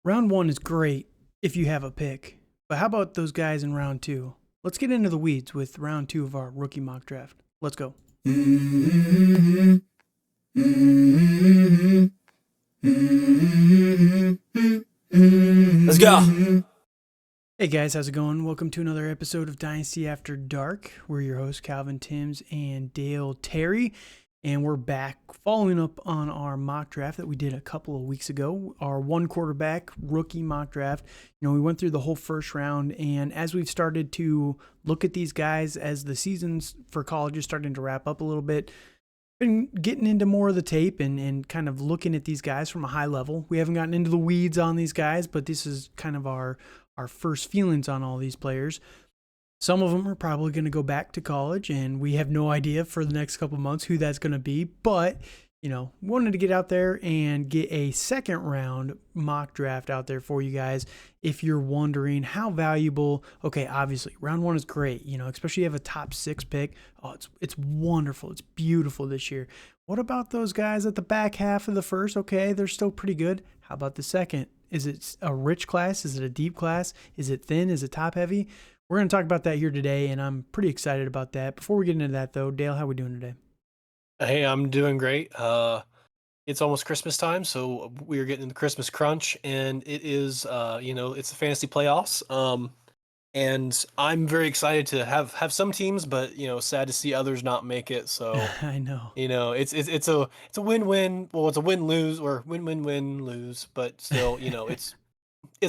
Round one is great if you have a pick, but how about those guys in round two? Let's get into the weeds with round two of our rookie mock draft. Let's go. Let's go. Hey guys, how's it going? Welcome to another episode of Dynasty After Dark. We're your hosts, Calvin Timms and Dale Terry, and we're back following up on our mock draft that we did a couple of weeks ago, our one quarterback rookie mock draft. We went through the whole first round, and as we've started to look at these guys as the seasons for college is starting to wrap up a little bit, been getting into more of the tape and kind of looking at these guys from a high level. We haven't gotten into the weeds on these guys, but this is kind of our first feelings on all these players. Some of them are probably going to go back to college, and we have no idea for the next couple of months who that's going to be. But, wanted to get out there and get a second round mock draft out there for you guys. If you're wondering how valuable, okay, obviously round one is great, especially if you have a top 6 pick. Oh, it's wonderful. It's beautiful this year. What about those guys at the back half of the first? Okay, they're still pretty good. How about the second? Is it a rich class? Is it a deep class? Is it thin? Is it top heavy? We're going to talk about that here today, and I'm pretty excited about that. Before we get into that, though, Dale, how are we doing today? Hey, I'm doing great. It's almost Christmas time, so we are getting the Christmas crunch, and it is, it's the fantasy playoffs. And I'm very excited to have some teams, but sad to see others not make it. So I know. it's a win-win. Well, it's a win-lose or win-win-win-lose, but still, it's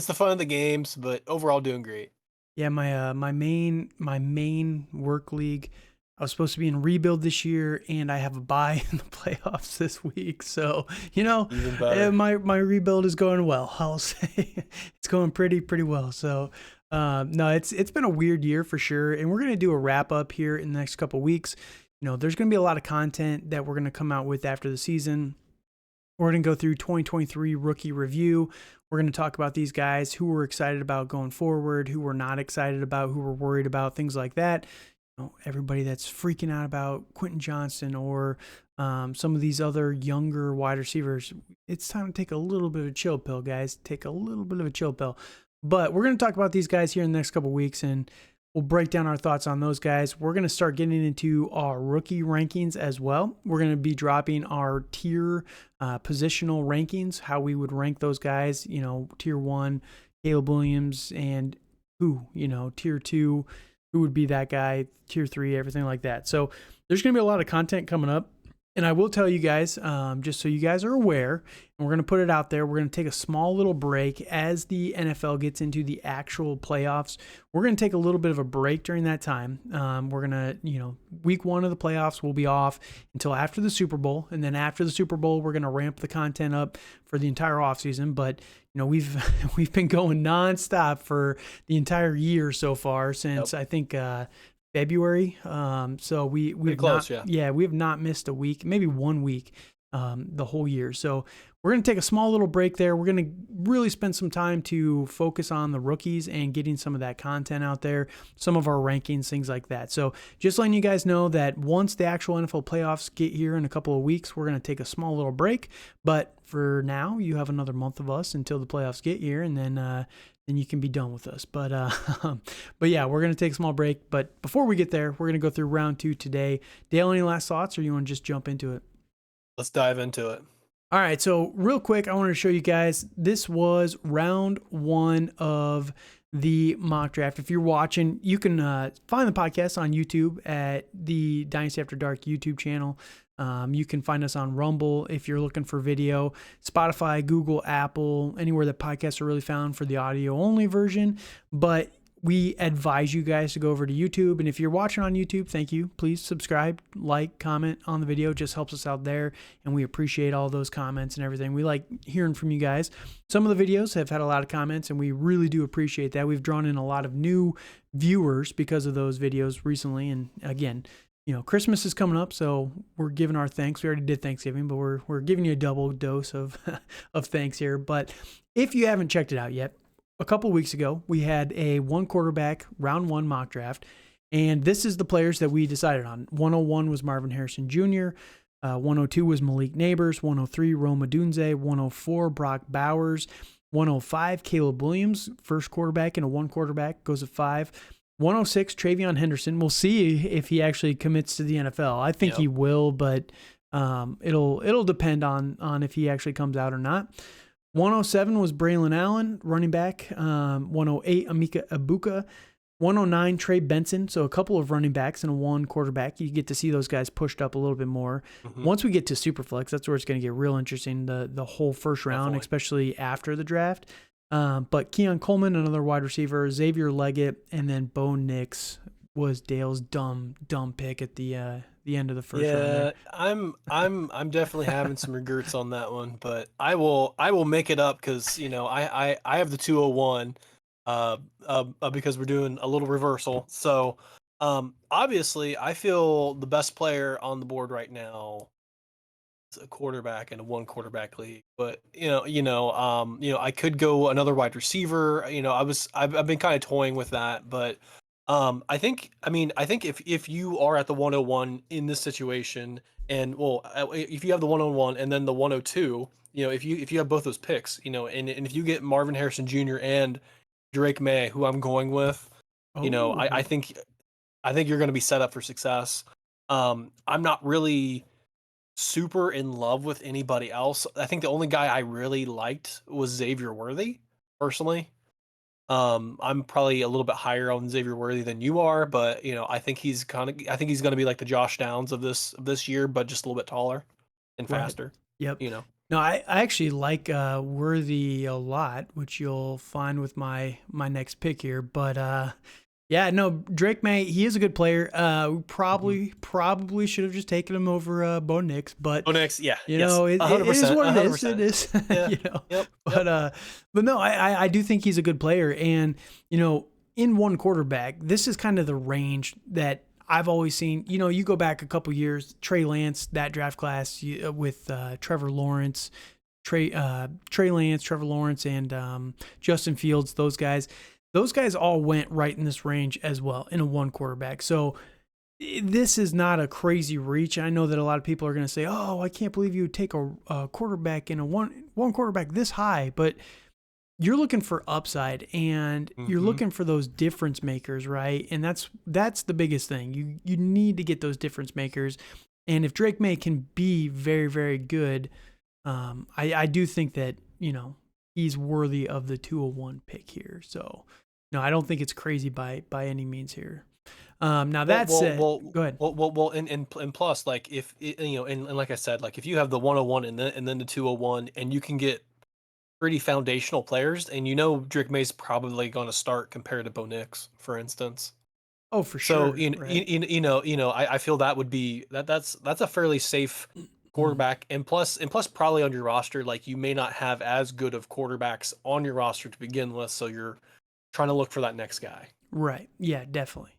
the fun of the games. But overall, doing great. Yeah, my main work league, I was supposed to be in rebuild this year, and I have a bye in the playoffs this week. So, Even better. my rebuild is going well. I'll say it's going pretty well. So, no, it's been a weird year for sure, and we're gonna do a wrap up here in the next couple of weeks. There's gonna be a lot of content that we're gonna come out with after the season. We're going to go through 2023 rookie review. We're going to talk about these guys, who we're excited about going forward, who we're not excited about, who we're worried about, things like that. Everybody that's freaking out about Quentin Johnston or some of these other younger wide receivers. It's time to take a little bit of a chill pill, guys. Take a little bit of a chill pill. But we're going to talk about these guys here in the next couple of weeks, and we'll break down our thoughts on those guys. We're going to start getting into our rookie rankings as well. We're going to be dropping our tier positional rankings, how we would rank those guys, tier 1, Caleb Williams, and tier 2, who would be that guy, tier 3, everything like that. So there's going to be a lot of content coming up. And I will tell you guys, just so you guys are aware, and we're going to put it out there, we're going to take a small little break as the NFL gets into the actual playoffs. We're going to take a little bit of a break during that time. We're going to, week 1 of the playoffs will be off until after the Super Bowl. And then after the Super Bowl, we're going to ramp the content up for the entire offseason. But, we've been going nonstop for the entire year so far since, I think, February. So we have close, not, we have not missed a week, maybe 1 week, the whole year. So we're going to take a small little break there. We're going to really spend some time to focus on the rookies and getting some of that content out there, some of our rankings, things like that. So just letting you guys know that once the actual NFL playoffs get here in a couple of weeks, we're going to take a small little break. But for now, you have another month of us until the playoffs get here, and then you can be done with us. But yeah, we're going to take a small break. But before we get there, we're going to go through round 2 today. Dale, any last thoughts, or you want to just jump into it? Let's dive into it. All right, so real quick, I wanted to show you guys, this was round 1 of the mock draft. If you're watching, you can find the podcast on YouTube at the Dynasty After Dark YouTube channel. You can find us on Rumble if you're looking for video, Spotify, Google, Apple, anywhere that podcasts are really found for the audio only version. But we advise you guys to go over to YouTube. And if you're watching on YouTube, thank you. Please subscribe, like, comment on the video. It just helps us out there. And we appreciate all those comments and everything. We like hearing from you guys. Some of the videos have had a lot of comments, and we really do appreciate that. We've drawn in a lot of new viewers because of those videos recently. And again, Christmas is coming up, so we're giving our thanks. We already did Thanksgiving, but we're giving you a double dose of thanks here. But if you haven't checked it out yet, a couple weeks ago, we had a one quarterback round 1 mock draft, and this is the players that we decided on. 101 was Marvin Harrison Jr., 102 was Malik Neighbors, 103 Rome Odunze, 104 Brock Bowers, 105, Caleb Williams, first quarterback and a one quarterback, goes at 5. 106, Travion Henderson. We'll see if he actually commits to the NFL. I think he will, but it'll depend on if he actually comes out or not. 107 was Braylon Allen, running back. 108, Emeka Egbuka. 109, Trey Benson. So a couple of running backs and a one quarterback. You get to see those guys pushed up a little bit more. Mm-hmm. Once we get to Superflex, that's where it's going to get real interesting, the whole first round, especially after the draft. But Keon Coleman, another wide receiver, Xavier Leggett, and then Bo Nix was Dale's dumb pick at the end of the first round. Yeah, I'm definitely having some regrets on that one, but I will make it up because I have the 201 because we're doing a little reversal. So obviously I feel the best player on the board right now is a quarterback in a one quarterback league, but I could go another wide receiver. I've been kind of toying with that, but I think if you are at the 101 in this situation, and if you have the 101 and then the 102, if you have both those picks, and if you get Marvin Harrison Jr. and Drake May, who I'm going with, I think you're going to be set up for success. I'm not really super in love with anybody else. I think the only guy I really liked was Xavier Worthy, personally. I'm probably a little bit higher on Xavier Worthy than you are, but I think he's going to be like the Josh Downs of this year, but just a little bit taller and faster. Right. Yep. No, I actually like Worthy a lot, which you'll find with my next pick here. But Drake May, he is a good player. Probably should have just taken him over Bo Nix, but Bo Nix, it is what it is. It is, Yep. But no, I do think he's a good player, and in one quarterback, this is kind of the range that I've always seen. You go back a couple years, Trey Lance, that draft class with Trevor Lawrence, Trey Lance, Trevor Lawrence, and Justin Fields. Those guys all went right in this range as well in a one quarterback. So this is not a crazy reach. I know that a lot of people are going to say, "Oh, I can't believe you would take a quarterback in a one quarterback this high," but you're looking for upside, and you're looking for those difference makers, right? And that's the biggest thing. You need to get those difference makers. And if Drake May can be very, very good, I do think that, he's worthy of the 201 pick here. So, no, I don't think it's crazy by any means here. Now that said, go ahead. And plus, like if and like I said, like if you have the 101 and then the 201, and you can get pretty foundational players, and Drake May's probably going to start compared to Bo Nix, for instance. Oh, for sure. So I feel that would be that's a fairly safe quarterback, and plus probably on your roster, like you may not have as good of quarterbacks on your roster to begin with, so you're trying to look for that next guy. Right. Yeah, definitely.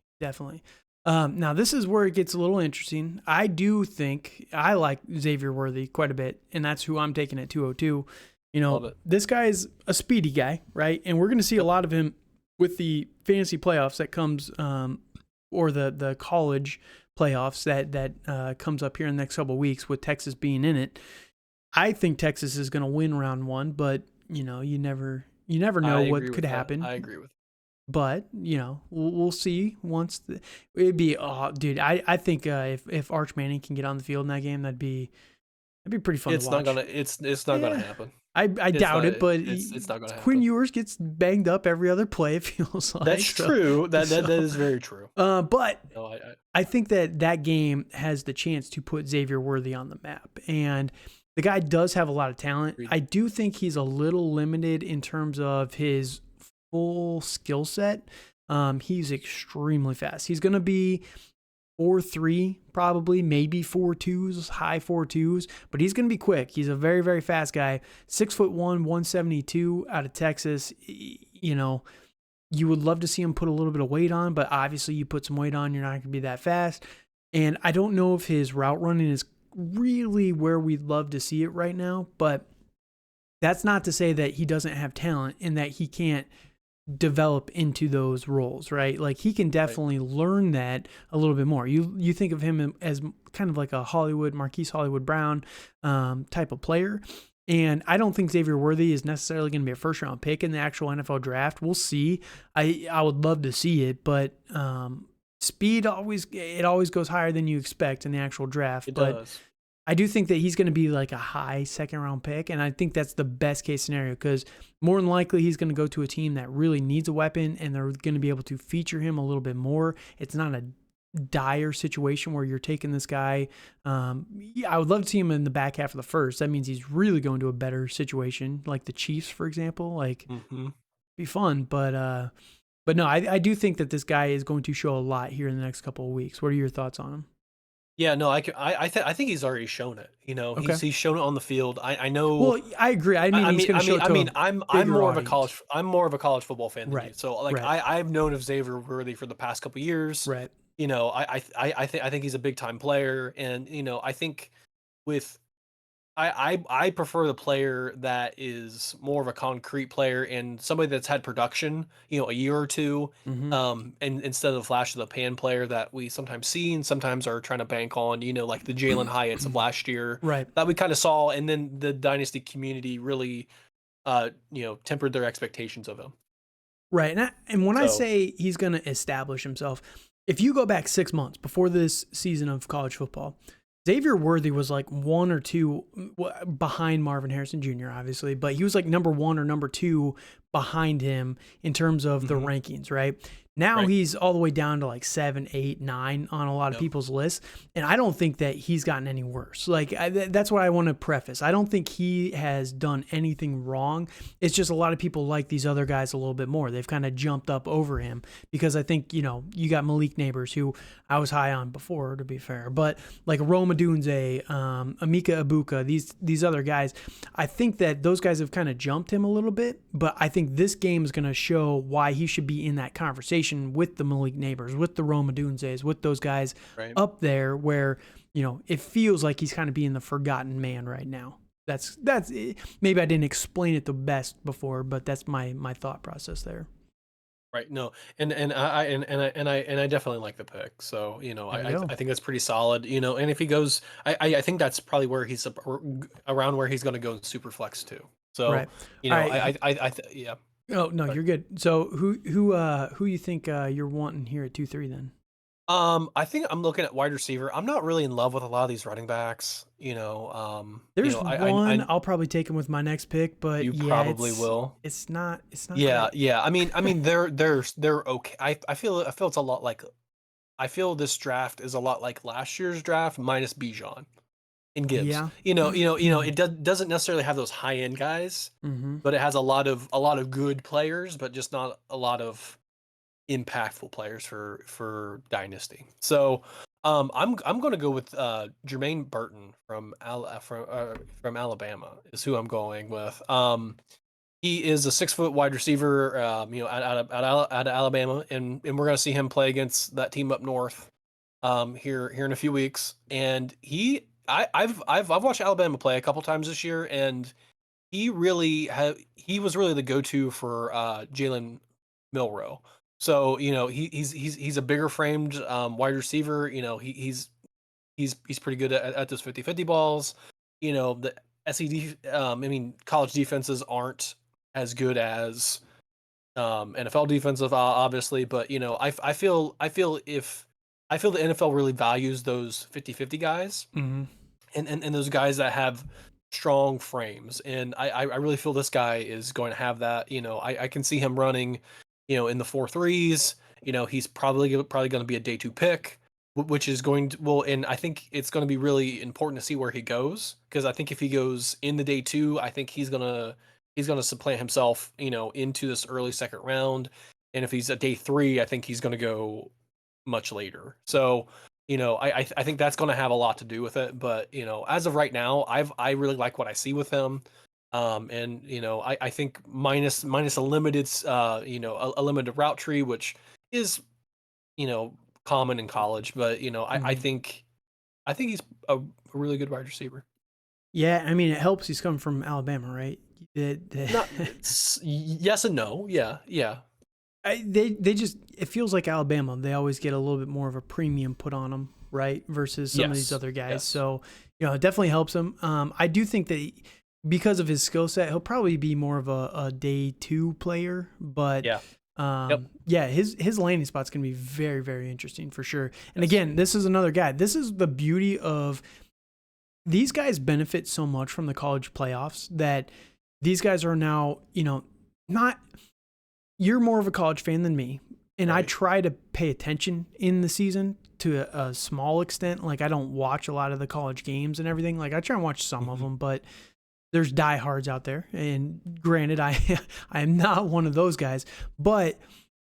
Now this is where it gets a little interesting. I do think I like Xavier Worthy quite a bit, and that's who I'm taking at 202. This guy's a speedy guy, right? And we're going to see a lot of him with the fantasy playoffs that comes, or the college playoffs that comes up here in the next couple of weeks with Texas being in it. I think Texas is going to win round one, but you never know what could happen. I agree with. But we'll see once it'd be. Oh, dude, I think if Arch Manning can get on the field in that game, that'd be pretty fun to watch. It's not gonna happen. I doubt it, but it's not going to happen. Quinn Ewers gets banged up every other play, it feels like. That's true. That is very true. But I think that game has the chance to put Xavier Worthy on the map. And the guy does have a lot of talent. I do think he's a little limited in terms of his full skill set. He's extremely fast. He's going to be 4.3 probably, maybe 4.2s, high 4.2s, but he's going to be quick. He's a very, very fast guy. 6'1", 172 out of Texas. You would love to see him put a little bit of weight on, but obviously you put some weight on, you're not going to be that fast. And I don't know if his route running is really where we'd love to see it right now, but that's not to say that he doesn't have talent and that he can't develop into those roles, right? Like he can definitely learn that a little bit more. You think of him as kind of like a Marquise Hollywood Brown type of player. And I don't think Xavier Worthy is necessarily going to be a first-round pick in the actual NFL draft. We'll see. I would love to see it, but speed always goes higher than you expect in the actual draft. It But does. I do think that he's going to be like a high second-round pick, and I think that's the best-case scenario because more than likely he's going to go to a team that really needs a weapon, and they're going to be able to feature him a little bit more. It's not a dire situation where you're taking this guy. Yeah, I would love to see him in the back half of the first. That means he's really going to a better situation, like the Chiefs, for example. Like, be fun, but no, I do think that this guy is going to show a lot here in the next couple of weeks. What are your thoughts on him? Yeah, no, I think he's already shown it. You know, Okay. he's shown it on the field. I know. Well, I agree. I mean, he's going to show it to I'm bigger more of a audience. college football fan than you. Right. So like Right. I've known of Xavier Worthy for the past couple years. Right. You know, I think he's a big time player, and you know, I think with I prefer the player that is more of a concrete player and somebody that's had production, you know, a year or two, Mm-hmm. and instead of the flash of the pan player that we sometimes see and sometimes are trying to bank on, you know, like the Jalen Hyatts of last year Right. that we kind of saw, and then the dynasty community really, you know, tempered their expectations of him. Right. And when I So say he's going to establish himself, if you go back 6 months before this season of college football, Xavier Worthy was like 1 or 2 behind Marvin Harrison Jr., obviously, but he was like number 1 or number 2 behind him in terms of the rankings, right? Now Right. he's all the way down to like 7, 8, 9 on a lot of people's lists. And I don't think that he's gotten any worse. Like, that's what I want to preface. I don't think he has done anything wrong. It's just a lot of people like these other guys a little bit more. They've kind of jumped up over him because I think, you know, you got Malik Neighbors, who I was high on before, to be fair. But like Rome Odunze, Amika Ibuka, these other guys, I think that those guys have kind of jumped him a little bit. But I think this game is going to show why he should be in that conversation with the Malik Neighbors, with the Rome Odunzes, with those guys Right. up there where, you know, it feels like he's kind of being the forgotten man right now. That's maybe I didn't explain it the best before, but that's my thought process there. Right. No, and I definitely like the pick. So you know, There you go. I think that's pretty solid. You know, and if he goes, I think that's probably where he's around where he's going to go in super flex too. So Right. you know, All right. yeah. Oh no, Sorry. you're good. So who you think you're wanting here at 2-3 then? I think I'm looking at wide receiver. I'm not really in love with a lot of these running backs. You There's know, one I I'll probably take him with my next pick, but you yeah, probably will. it's not Yeah, great. yeah. I mean, they're okay. I feel it's a lot like I feel this draft is a lot like last year's draft minus Bijan and Gibbs. Yeah. It doesn't necessarily have those high end guys, Mm-hmm. but it has a lot of good players, but just not a lot of impactful players for Dynasty. So I'm going to go with Jermaine Burton from Alabama is who I'm going with. He is a 6 foot wide receiver, you know, out of Alabama, and we're going to see him play against that team up north here in a few weeks. And I've watched Alabama play a couple times this year, and he was really the go-to for Jalen Milroe. So you know he's a bigger framed wide receiver. You know he's pretty good at those 50-50 balls. You know the SED I mean college defenses aren't as good as NFL defensive obviously, but you know I feel the NFL really values those 50-50 guys Mm-hmm. and those guys that have strong frames. And I really feel this guy is going to have that. You know, I can see him running, you know, in the 4.3s. You know, he's probably going to be a day 2 pick, which is going to, well, and I think it's going to be really important to see where he goes, because I think if he goes in the day 2, I think he's going to supplant himself, you know, into this early second round. And if he's a day 3, I think he's going to go much later. So, you know, I think that's going to have a lot to do with it. But you know, as of right now, I really like what I see with him. And you know, I think minus a limited, you know, a limited route tree, which is, you know, common in college. But you know, I think he's a really good wide receiver. Yeah, I mean, it helps he's coming from Alabama, right? Not yes and no. Yeah, yeah. They just, it feels like Alabama. They always get a little bit more of a premium put on them, right? Versus some of these Yes. other guys. Yes. So, you know, it definitely helps them. I do think that because of his skill set, he'll probably be more of a day two player. But Yeah. Yep. yeah, his landing spot's gonna be very, very interesting for sure. And Yes. again, this is another guy. This is the beauty of these guys benefit so much from the college playoffs that these guys are now, not you're more of a college fan than me. And I Right. try to pay attention in the season to a small extent. Like I don't watch a lot of the college games and everything. Like I try and watch some of them, but there's diehards out there. And granted, I I am not one of those guys, but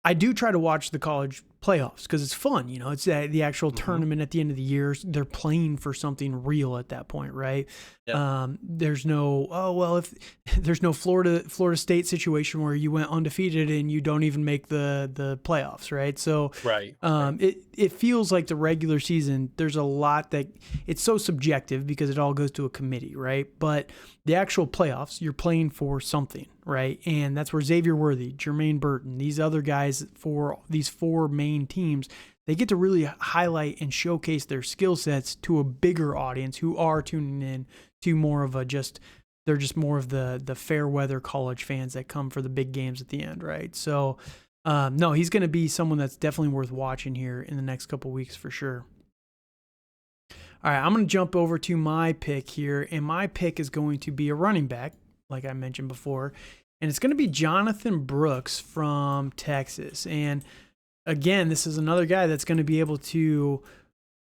I do try to watch the college playoffs because it's fun. It's the actual tournament at the end of the year. They're playing for something real at that point, right? Yep. There's no, if there's no Florida State situation where you went undefeated and you don't even make the playoffs, right? So Right. Right. it feels like the regular season, there's a lot that it's so subjective because it all goes to a committee, right? But the actual playoffs, you're playing for something, right? And that's where Xavier Worthy, Jermaine Burton, these other guys for these four main teams, they get to really highlight and showcase their skill sets to a bigger audience who are tuning in to more of they're just more of the fair weather college fans that come for the big games at the end, right? So no, he's going to be someone that's definitely worth watching here in the next couple weeks for sure. All right, I'm going to jump over to my pick here, and my pick is going to be a running back, like I mentioned before, and it's going to be Jonathan Brooks from Texas. And again, this is another guy that's going to be able to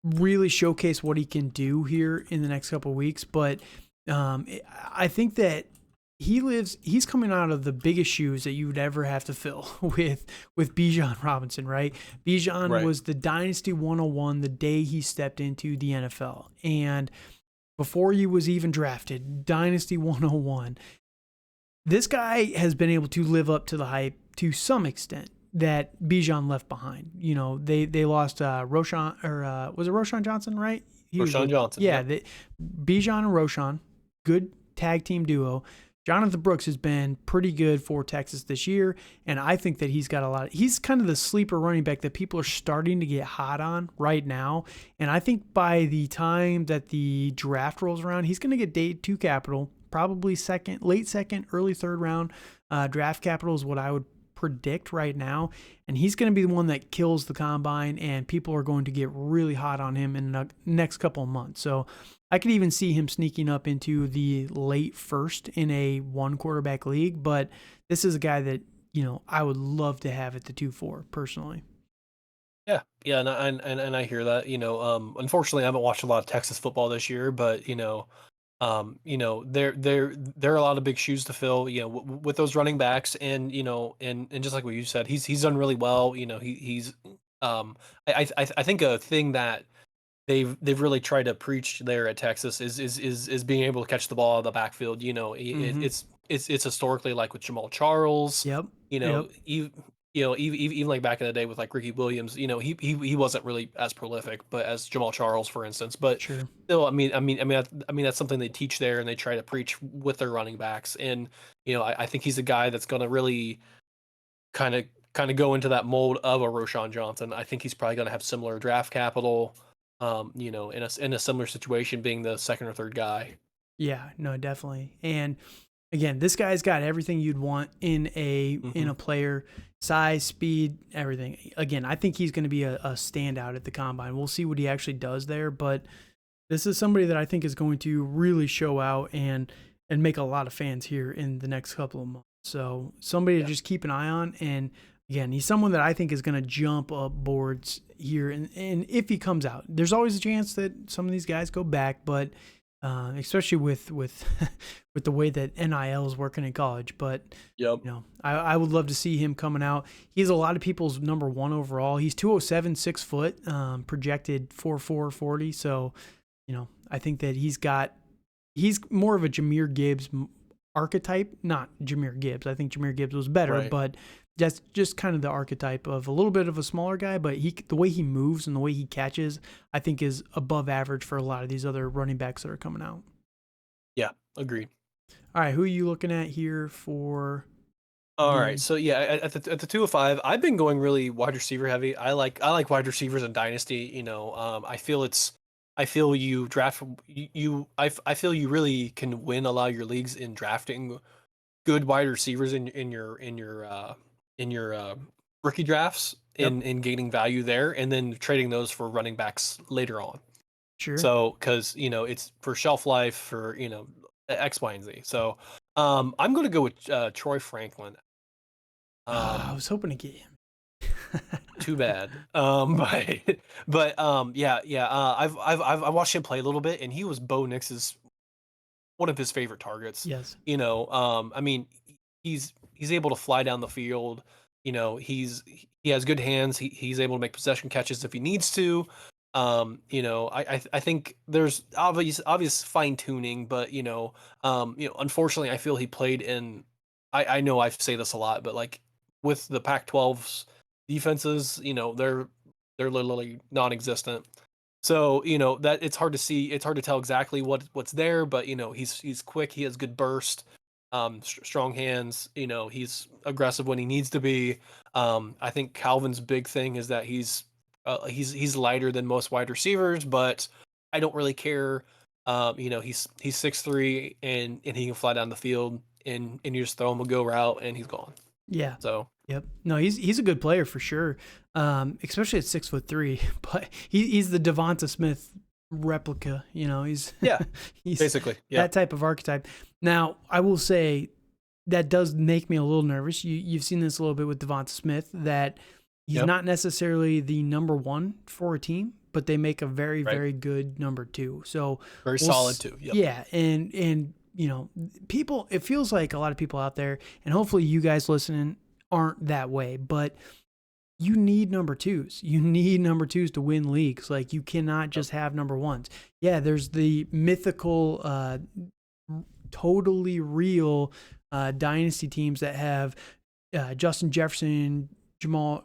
really showcase what he can do here in the next couple of weeks. But I think that he's coming out of the biggest shoes that you would ever have to fill with Bijan Robinson, right? Bijan Right. was the Dynasty 101 the day he stepped into the NFL. And before he was even drafted, Dynasty 101, this guy has been able to live up to the hype to some extent that Bijan left behind. They lost Roshan, or was it Roshan Johnson, right? He was Roshan with, Johnson. yeah, Yep. Bijan and Roshan, good tag team duo. Jonathan Brooks has been pretty good for Texas this year, and I think that he's got he's kind of the sleeper running back that people are starting to get hot on right now. And I think by the time that the draft rolls around, he's going to get day two capital, probably late second, early third round draft capital is what I would predict right now. And he's going to be the one that kills the combine, and people are going to get really hot on him in the next couple of months. So I could even see him sneaking up into the late first in a one quarterback league. But this is a guy that, I would love to have at the 2-4 personally. Yeah. Yeah. And I hear that. Unfortunately, I haven't watched a lot of Texas football this year, but there are a lot of big shoes to fill. With those running backs, and just like what you said, he's done really well. He's I think a thing that they've really tried to preach there at Texas is being able to catch the ball out of the backfield. Mm-hmm. It's historically like with Jamal Charles. Yep. You Yep. know, even like back in the day with like Ricky Williams. He wasn't really as prolific, but as Jamal Charles, for instance. But Sure. still, that's something they teach there and they try to preach with their running backs. And I think he's a guy that's going to really kind of go into that mold of a Roshan Johnson. I think he's probably going to have similar draft capital. In a similar situation, being the second or third guy. Yeah, no, definitely. And again, this guy's got everything you'd want in a player: size, speed, everything. Again, I think he's going to be a standout at the combine. We'll see what he actually does there, but this is somebody that I think is going to really show out and make a lot of fans here in the next couple of months. So somebody to just keep an eye on. And again, he's someone that I think is going to jump up boards here. And if he comes out, there's always a chance that some of these guys go back, but especially with with the way that NIL is working in college. But Yep. I would love to see him coming out. He's a lot of people's number one overall. He's 207, 6 foot, projected 4.4 40. So, I think that he's more of a Jahmyr Gibbs archetype, not Jahmyr Gibbs. I think Jahmyr Gibbs was better, Right. but that's just kind of the archetype of a little bit of a smaller guy, but the way he moves and the way he catches, I think is above average for a lot of these other running backs that are coming out. Yeah, agreed. All right, who are you looking at here for? All right, so yeah, at the 205, I've been going really wide receiver heavy. I like wide receivers in Dynasty. I feel it's I feel you draft I feel you really can win a lot of your leagues in drafting good wide receivers in your rookie drafts Yep. in gaining value there, and then trading those for running backs later on. Sure. So, because it's for shelf life for X, Y, and Z. So, I'm going to go with Troy Franklin. I Um, was hoping to get him. Too bad. Yeah. I watched him play a little bit, and he was Bo Nix's one of his favorite targets. Yes. I mean, he's able to fly down the field. He has good hands. He's able to make possession catches if he needs to. I think there's obvious fine tuning, but unfortunately, I feel he played in. I know I say this a lot, but like with the Pac-12's defenses, they're literally non-existent. So, that it's hard to see, it's hard to tell exactly what's there, but he's quick, he has good burst, strong hands, he's aggressive when he needs to be. I think Calvin's big thing is that he's lighter than most wide receivers, but I don't really care. He's 6'3", and he can fly down the field, and you just throw him a go route and he's gone. Yeah. So, Yep. No, he's a good player for sure. Especially at 6'3", but he's the Devonta Smith replica. He's yeah, he's basically, yeah. that type of archetype. Now, I will say that does make me a little nervous. You've seen this a little bit with Devonta Smith, that he's Yep. not necessarily the number one for a team, but they make a very, Right. very good number two. So Very solid too. Yep. Yeah, and people, it feels like a lot of people out there, and hopefully you guys listening aren't that way, but you need number twos. You need number twos to win leagues. Like, you cannot just have number ones. Yeah, there's the mythical, totally real dynasty teams that have Justin Jefferson, Jamar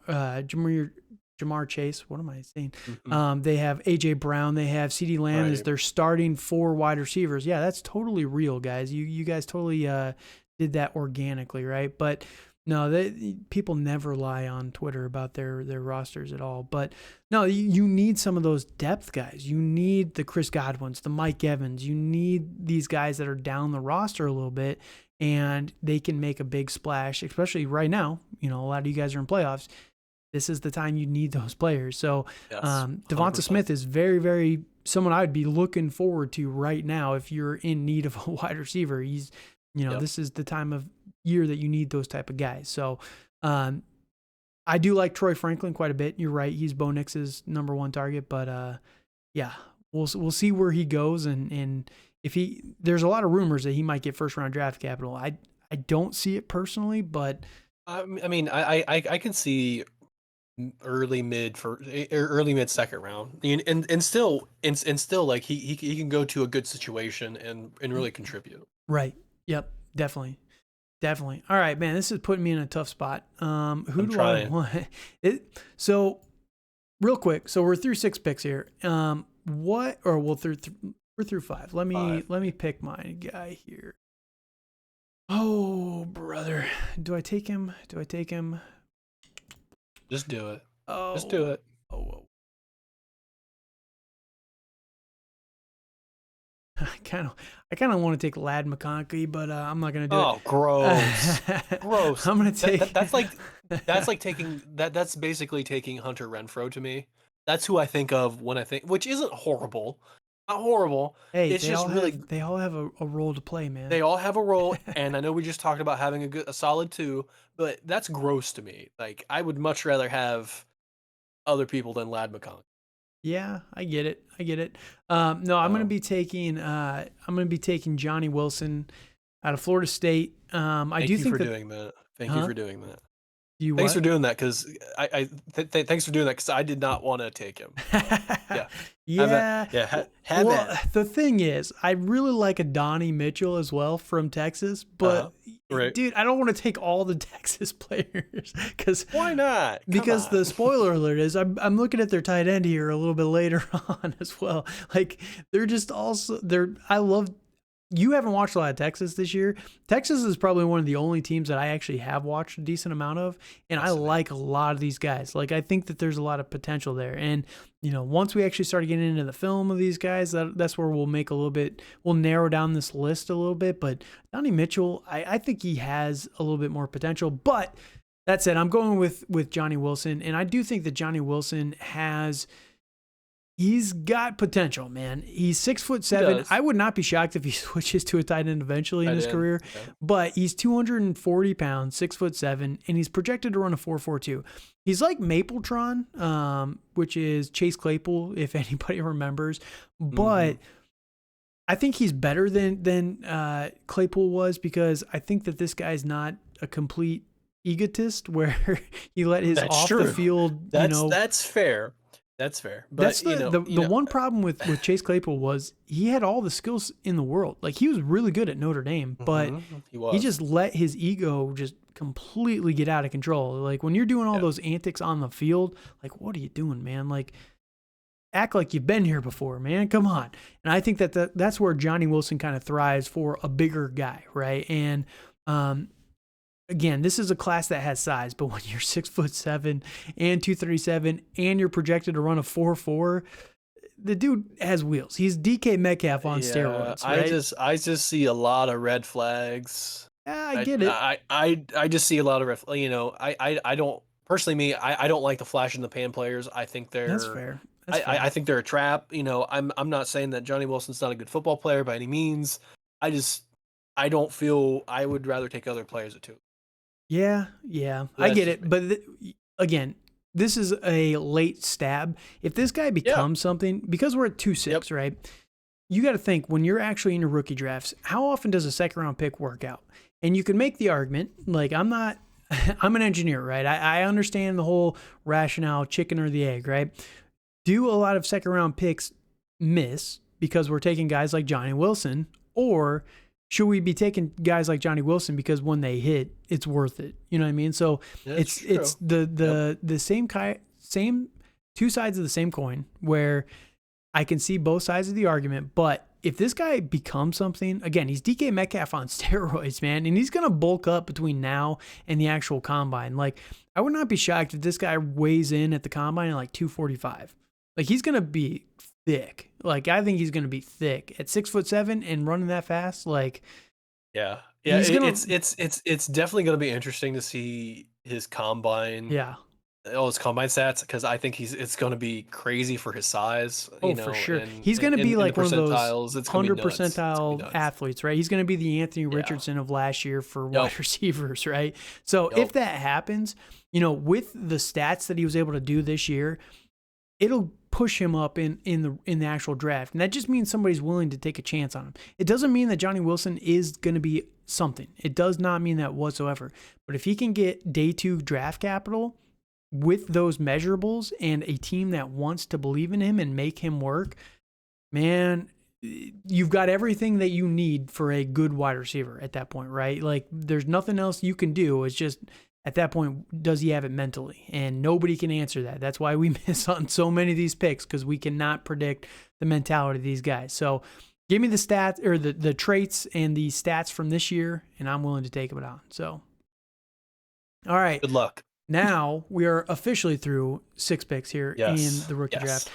Chase. What am I saying? Mm-hmm. They have AJ Brown. They have CeeDee Lamb as their starting 4 wide receivers. Yeah, that's totally real, guys. You guys totally did that organically, right? But no, people never lie on Twitter about their rosters at all. But no, you need some of those depth guys. You need the Chris Godwins, the Mike Evans. You need these guys that are down the roster a little bit, and they can make a big splash, especially right now. A lot of you guys are in playoffs. This is the time you need those players. So Yes, Devonta Smith is very, very someone I would be looking forward to right now if you're in need of a wide receiver. He's, This is the time of year that you need those type of guys. So I do like Troy Franklin quite a bit. You're right. He's Bo Nix's number one target, but yeah, we'll see where he goes. And if there's a lot of rumors that he might get first round draft capital. I don't see it personally, but I mean, I can see early mid second round, and still like he can go to a good situation and really contribute. Right. Yep. Definitely. All right, man. This is putting me in a tough spot. Who do I want? So real quick. So we're through 6 picks here. We're through 5. Let me pick my guy here. Oh, brother. Do I take him? Just do it. Oh, just do it. Oh. I kind of want to take Lad McConkey, but I'm not gonna do it. Oh, gross, gross. I'm gonna take that's like taking that's basically taking Hunter Renfrow to me. That's who I think of when I think, which isn't horrible, not horrible. Hey, it's just really they all have a role to play, man. They all have a role, and I know we just talked about having a solid 2, but that's gross to me. Like, I would much rather have other people than Lad McConkey. Yeah, I get it. No, I'm going to be taking Johnny Wilson out of Florida State. Thank you for doing that. Thanks for doing that because thanks for doing that because I did not want to take him. Yeah. The thing is, I really like a Donnie Mitchell as well from Texas, but dude, I don't want to take all the Texas players because why not? Because the spoiler alert is I'm looking at their tight end here a little bit later on as well. Like, they're just also I love you haven't watched a lot of Texas this year. Texas is probably one of the only teams that I actually have watched a decent amount of, and I like a lot of these guys. Like, I think that there's a lot of potential there. And, once we actually start getting into the film of these guys, that's where we'll narrow down this list a little bit. But Donnie Mitchell, I think he has a little bit more potential. But that said, I'm going with Johnny Wilson, and I do think that Johnny Wilson he's got potential, man. He's 6'7". I would not be shocked if he switches to a tight end eventually in his career. Yeah. But he's 240 pounds, 6'7", and he's projected to run a 4.42. He's like Mapletron, which is Chase Claypool, if anybody remembers. But I think he's better than Claypool was, because I think that this guy's not a complete egotist where he let his the field. That's fair. That's fair. But that's the one problem with Chase Claypool was he had all the skills in the world. Like, he was really good at Notre Dame, but he just let his ego just completely get out of control. Like, when you're doing all those antics on the field, like, what are you doing, man? Like, act like you've been here before, man. Come on. And I think that's where Johnny Wilson kind of thrives for a bigger guy, right? And again, this is a class that has size, but when you're 6'7" and 237 and you're projected to run a 4.4, the dude has wheels. He's DK Metcalf on steroids. Right? I just see a lot of red flags. I get it. I just see a lot of red. I don't personally. I don't like the flash in the pan players. I think that's fair. I think they're a trap. I'm not saying that Johnny Wilson's not a good football player by any means. I don't feel I would rather take other players at 2. Yeah, I get it. But again, this is a late stab. If this guy becomes something, because we're at 2.6, right? You got to think, when you're actually in your rookie drafts, how often does a second round pick work out? And you can make the argument, like, I'm an engineer, right? I understand the whole rationale, chicken or the egg, right? Do a lot of second round picks miss because we're taking guys like Johnny Wilson, or should we be taking guys like Johnny Wilson because when they hit, it's worth it? You know what I mean? So it's the same two sides of the same coin, where I can see both sides of the argument. But if this guy becomes something, again, he's DK Metcalf on steroids, man, and he's going to bulk up between now and the actual combine. Like, I would not be shocked if this guy weighs in at the combine at like 245. Like, he's going to be thick. Like, I think he's going to be thick at 6'7" and running that fast. Like, it's definitely going to be interesting to see his combine. His combine stats, because I think it's going to be crazy for his size. For sure. He's going to be like one of those 100 percentile athletes, right? He's going to be the Anthony Richardson of last year for wide receivers, right? So if that happens, with the stats that he was able to do this year, it'll push him up in the actual draft. And that just means somebody's willing to take a chance on him. It doesn't mean that Johnny Wilson is going to be something. It does not mean that whatsoever. But if he can get day 2 draft capital with those measurables and a team that wants to believe in him and make him work, man, you've got everything that you need for a good wide receiver at that point, right? Like, there's nothing else you can do. It's just, at that point, does he have it mentally? And nobody can answer that. That's why we miss on so many of these picks, because we cannot predict the mentality of these guys. So give me the stats, or the traits and the stats from this year, and I'm willing to take them on. So, all right. Good luck. Now we are officially through 6 picks here in the rookie draft.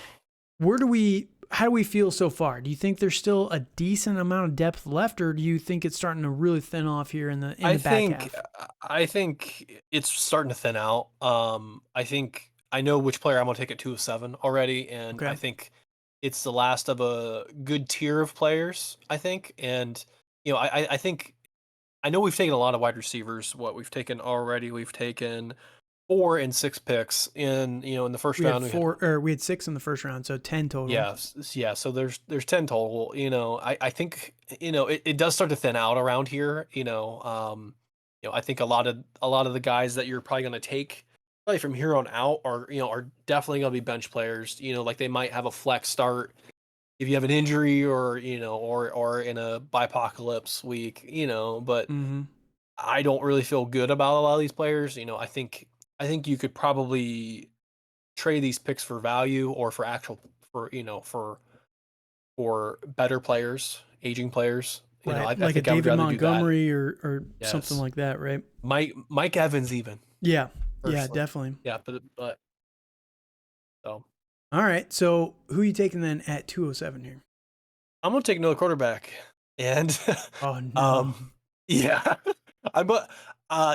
How do we feel so far? Do you think there's still a decent amount of depth left, or do you think it's starting to really thin off here in the back half? I think it's starting to thin out. I think I know which player I'm going to take at 207 already, and I think it's the last of a good tier of players, I think. And, I think I know we've taken a lot of wide receivers. We've taken 4 and 6 picks in the first round. We had 6 in the first round, so 10 total. Yeah. So there's 10 total. I think it does start to thin out around here. I think a lot of the guys that you're probably going to take probably from here on out are definitely going to be bench players. Like, they might have a flex start if you have an injury, or or in a bipocalypse week. But I don't really feel good about a lot of these players. I think you could probably trade these picks for value, or for better players, aging players. Right. I Like a think I would David rather do that. Montgomery or something Yes. like that, right? Mike Evans even, Yeah. Yeah, personally. definitely. Yeah, but so All right. So who are you taking then at 207 here? I'm gonna take another quarterback. And Oh no. um yeah. But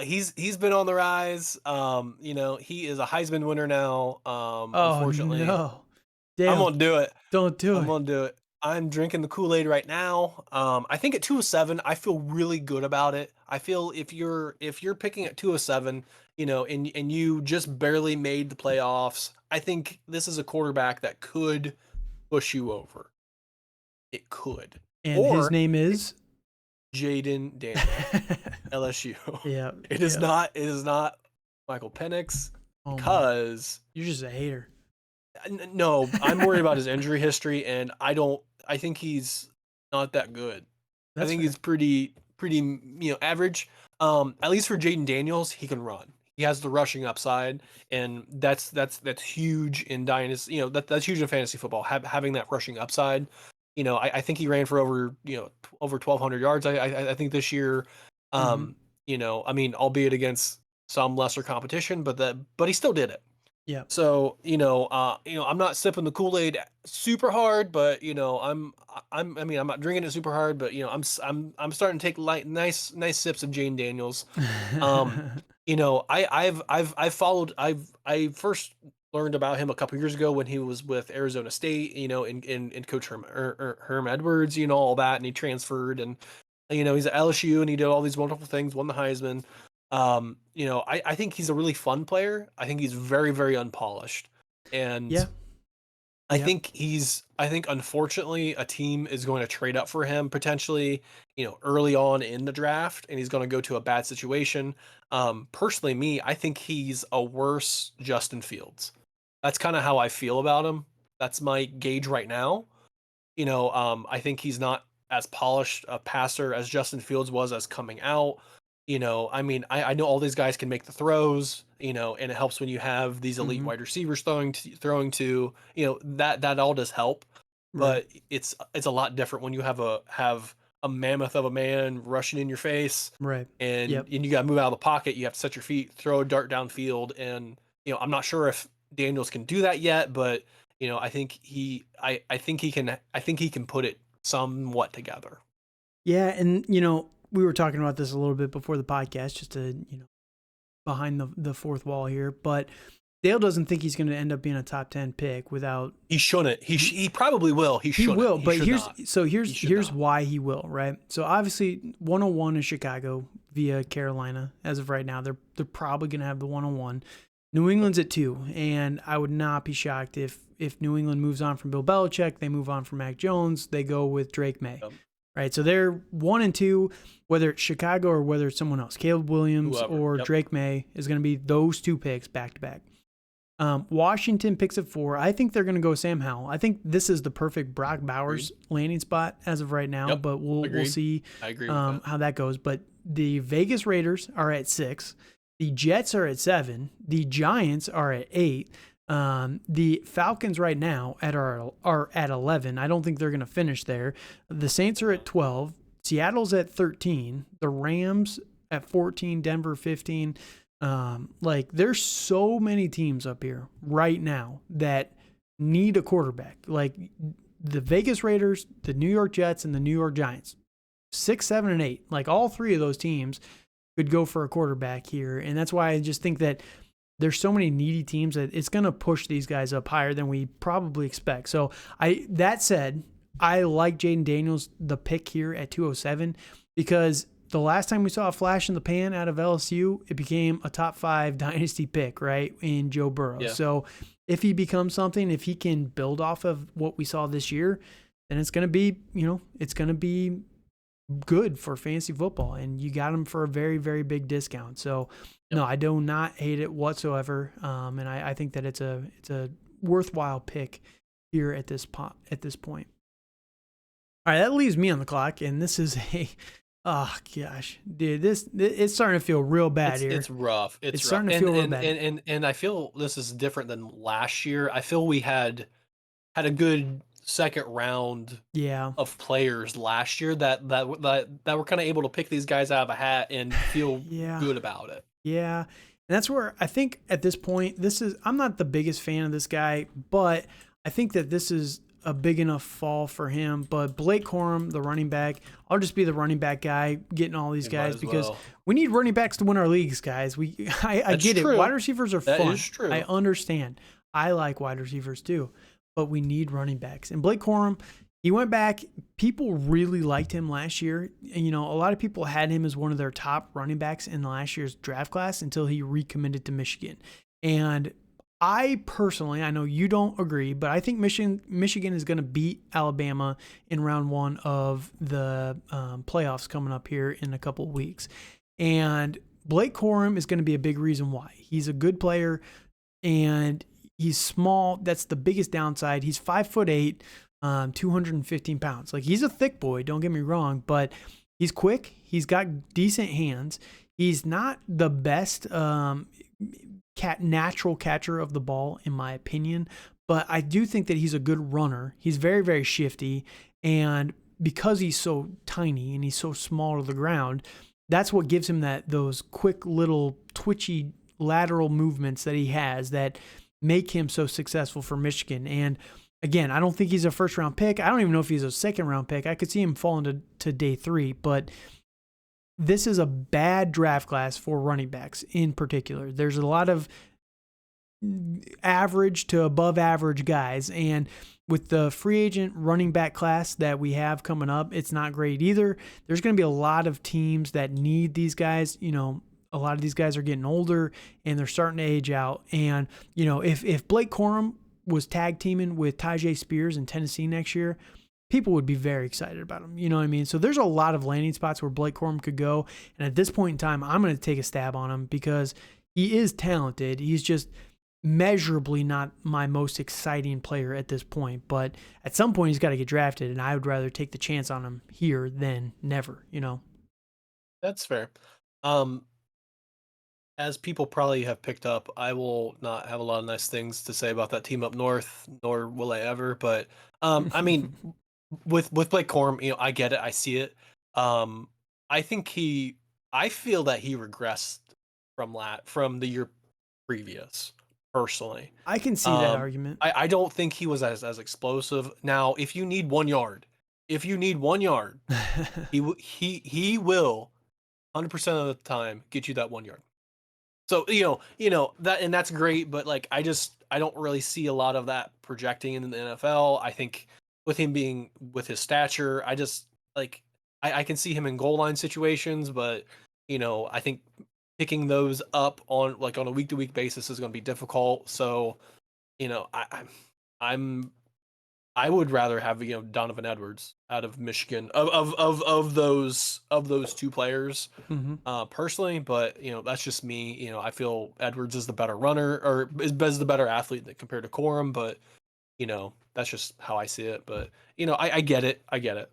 he's been on the rise. He is a Heisman winner now. Oh Unfortunately. no. I'm Dale, gonna do it. don't do I'm it. gonna do it. I'm drinking the Kool-Aid right now. I think at 207, I feel really good about it. I feel if you're picking at 207, and you just barely made the playoffs, I think this is a quarterback that could push you over. It could. And his Or name is Jaden Daniels, LSU. Yeah, It is yeah. not. It is not Michael Penix Oh my. because You're just a hater. no, I'm worried about his injury history, and I don't. I think he's not that good. I That's think fair. he's pretty average. At least for Jaden Daniels, he can run. He has the rushing upside, and that's huge in dynasty. That's huge in fantasy football. Having that rushing upside. I think he ran for over 1,200 yards. I think this year. Mm-hmm. I mean, albeit against some lesser competition, but he still did it. Yeah. So, I'm not sipping the Kool-Aid super hard, but I mean, I'm not drinking it super hard, but I'm starting to take light, nice sips of Jane Daniels. Um, I first learned about him a couple years ago when he was with Arizona State, in Coach Herm Edwards, all that, and he transferred, and he's at LSU and he did all these wonderful things, won the Heisman. I think he's a really fun player. I think he's very, very unpolished. And Yeah. Yep. I think unfortunately a team is going to trade up for him potentially, early on in the draft, and he's going to go to a bad situation. Personally, I think he's a worse Justin Fields. That's kind of how I feel about him. That's my gauge right now. I think he's not as polished a passer as Justin Fields was as coming out. I mean, I know all these guys can make the throws, and it helps when you have these elite Mm-hmm. wide receivers throwing to, that all does help. Right. But it's a lot different when you have a mammoth of a man rushing in your face, Right. and Yep. you got to move out of the pocket. You have to set your feet, throw a dart downfield, and I'm not sure if Daniels can do that yet, but I think he can put it somewhat together. Yeah, and we were talking about this a little bit before the podcast, just to behind the fourth wall here, but Dale doesn't think he's going to end up being a top 10 pick without. He shouldn't. He probably will. He He shouldn't. will, He but should not. here's not. why he will, right? So obviously 101 is Chicago via Carolina as of right now. They're probably going to have the 101. New England's at 2, and I would not be shocked if New England moves on from Bill Belichick, they move on from Mac Jones, they go with Drake May. Yep. Right? So they're 1 and 2, whether it's Chicago or whether it's someone else. Caleb Williams Whoever. or Yep. Drake May is going to be those two picks back to back. Washington picks at 4. I think they're going to go Sam Howell. I think this is the perfect Brock Bowers landing spot as of right now, Yep. but we'll see I agree with that. how that goes. But the Vegas Raiders are at 6. The Jets are at 7. The Giants are at 8. The Falcons right now are at 11. I don't think they're going to finish there. The Saints are at 12. Seattle's at 13. The Rams at 14. Denver 15. There's so many teams up here right now that need a quarterback. Like the Vegas Raiders, the New York Jets, and the New York Giants. 6, 7, and 8. Like all three of those teams could go for a quarterback here. And that's why I just think that there's so many needy teams that it's going to push these guys up higher than we probably expect. So that said, I like Jaden Daniels, the pick here at 207, because the last time we saw a flash in the pan out of LSU, it became a top 5 dynasty pick, right, in Joe Burrow. Yeah. So if he becomes something, if he can build off of what we saw this year, then it's going to be, it's going to be good for fantasy football, and you got him for a very, very big discount. So no, I do not hate it whatsoever. And I think that it's a worthwhile pick here at this point. All right, that leaves me on the clock, and this is oh gosh, dude, it's starting to feel real bad here. It's rough. It's rough. starting to feel real bad. And I feel this is different than last year. I feel we had a good second round Yeah. of players last year that were kind of able to pick these guys out of a hat and feel Yeah. good about it. Yeah. And that's where I think at this point, I'm not the biggest fan of this guy, but I think that this is a big enough fall for him. But Blake Corum, the running back, I'll just be the running back guy getting all these You might guys as because well. we need running backs to win our leagues, guys. I That's get it. Wide true. receivers are That is fun. true. I understand. I like wide receivers too, but we need running backs. And Blake Corum, he went back. People really liked him last year. And, a lot of people had him as one of their top running backs in last year's draft class until he recommitted to Michigan. And I personally, I know you don't agree, but I think Michigan is going to beat Alabama in round one of the playoffs coming up here in a couple of weeks. And Blake Corum is going to be a big reason why. He's a good player and he's small. That's the biggest downside. He's 5'8", 215 pounds. Like, he's a thick boy, don't get me wrong, but he's quick. He's got decent hands. He's not the best natural catcher of the ball, in my opinion, but I do think that he's a good runner. He's very, very shifty, and because he's so tiny and he's so small to the ground, that's what gives him those quick little twitchy lateral movements that he has that make him so successful for Michigan. And again, I don't think he's a first-round pick. I don't even know if he's a second-round pick. I could see him falling to day 3, but this is a bad draft class for running backs in particular. There's a lot of average to above average guys, and with the free agent running back class that we have coming up, it's not great either. There's going to be a lot of teams that need these guys. A lot of these guys are getting older and they're starting to age out. And, if Blake Corum was tag teaming with Tyjae Spears in Tennessee next year, people would be very excited about him. You know what I mean? So there's a lot of landing spots where Blake Corum could go. And at this point in time, I'm going to take a stab on him because he is talented. He's just measurably not my most exciting player at this point. But at some point, he's got to get drafted, and I would rather take the chance on him here than never, That's fair. As people probably have picked up, I will not have a lot of nice things to say about that team up north, nor will I ever. But I mean, with Blake Corum, I get it, I see it. I think I feel that he regressed from the year previous. Personally, I can see that argument. I don't think he was as explosive. Now, if you need 1 yard, he will 100% of the time get you that 1 yard. So that, and that's great, but like I don't really see a lot of that projecting in the NFL. I think with his stature, I can see him in goal line situations, but I think picking those up on a week to week basis is going to be difficult. So I would rather have Donovan Edwards out of Michigan of those two players. Mm-hmm. Personally, but that's just me. I feel Edwards is the better runner or is the better athlete compared to Corum, but that's just how I see it. But I get it. I get it.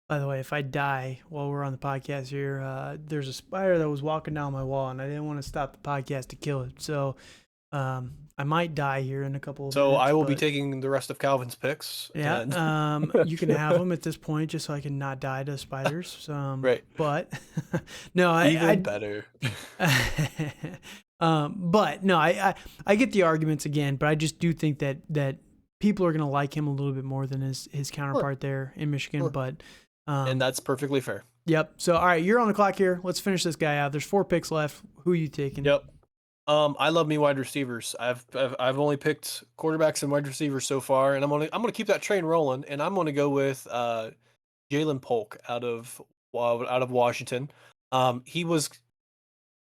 By the way, if I die while we're on the podcast here, there's a spider that was walking down my wall, and I didn't want to stop the podcast to kill it. So I might die here in a couple of minutes. So I will be taking the rest of Calvin's picks. Yeah, you can have them at this point just so I can not die to spiders. Right. But no, I better. But no, I get the arguments again, but I just do think that people are going to like him a little bit more than his counterpart there in Michigan. Sure. But and that's perfectly fair. Yep. So all right, you're on the clock here. Let's finish this guy out. There's 4 picks left. Who are you taking? Yep. I love me wide receivers. I've only picked quarterbacks and wide receivers so far, and I'm gonna keep that train rolling, and I'm gonna go with Jalen Polk out of Washington. He was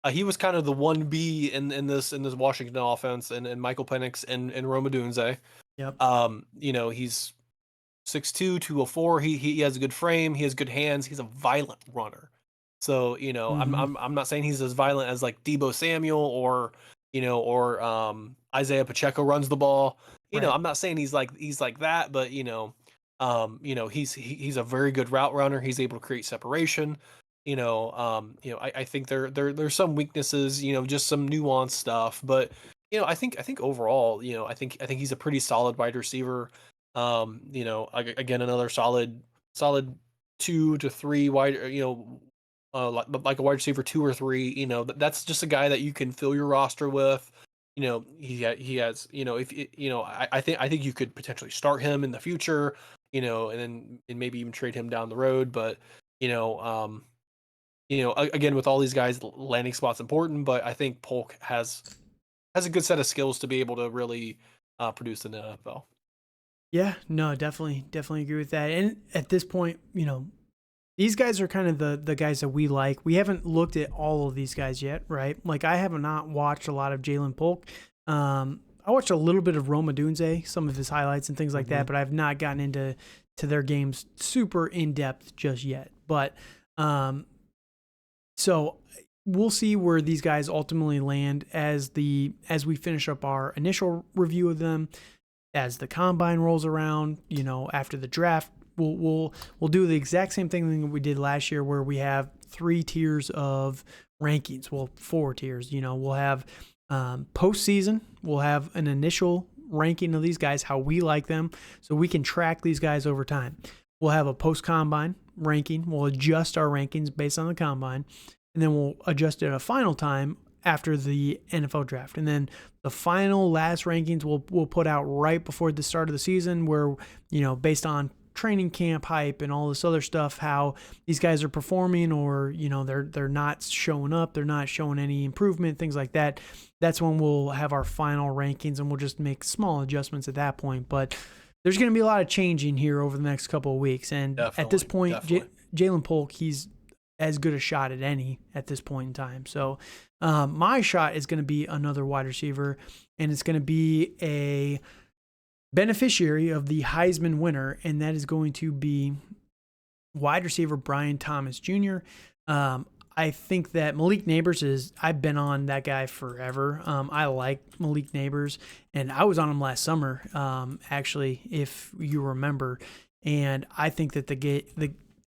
kind of the 1B in this Washington offense, and Michael Penix and Rome Odunze. Yep. He's 6'2", 204. He has a good frame. He has good hands. He's a violent runner. So I'm not saying he's as violent as like Deebo Samuel or Isaiah Pacheco runs the ball. Right. I'm not saying he's like that, but he's a very good route runner. He's able to create separation. I think there's some weaknesses, just some nuanced stuff, but I think overall, I think he's a pretty solid wide receiver. Again, another solid 2 to 3 wide, like a wide receiver 2 or 3. That's just a guy that you can fill your roster with. He has, if I think you could potentially start him in the future, and maybe even trade him down the road. But you know, um, again, with all these guys, landing spot's important. But I think Polk has a good set of skills to be able to really produce in the NFL. Yeah, no, definitely agree with that. And at this point, these guys are kind of the guys that we like. We haven't looked at all of these guys yet, right? Like I have not watched a lot of Jalen Polk. I watched a little bit of Roma Dunze, some of his highlights and things like that, but I've not gotten into their games super in depth just yet. But so we'll see where these guys ultimately land as we finish up our initial review of them. As the combine rolls around, after the draft, we'll do the exact same thing that we did last year, where we have 3 tiers of rankings. Well, 4 tiers. We'll have postseason. We'll have an initial ranking of these guys, how we like them, so we can track these guys over time. We'll have a post-combine ranking. We'll adjust our rankings based on the combine, and then we'll adjust it at a final time after the NFL draft. And then the final last rankings we'll put out right before the start of the season, where, based on training camp hype and all this other stuff, how these guys are performing, or, they're not showing up, they're not showing any improvement, things like that. That's when we'll have our final rankings, and we'll just make small adjustments at that point. But there's going to be a lot of changing here over the next couple of weeks. And at this point, Jalen Polk, he's as good a shot at any at this point in time. So my shot is going to be another wide receiver, and it's going to be a beneficiary of the Heisman winner, and that is going to be wide receiver Brian Thomas Jr. I think that Malik Neighbors I've been on that guy forever. I like Malik Neighbors, and I was on him last summer, actually, if you remember. And I think that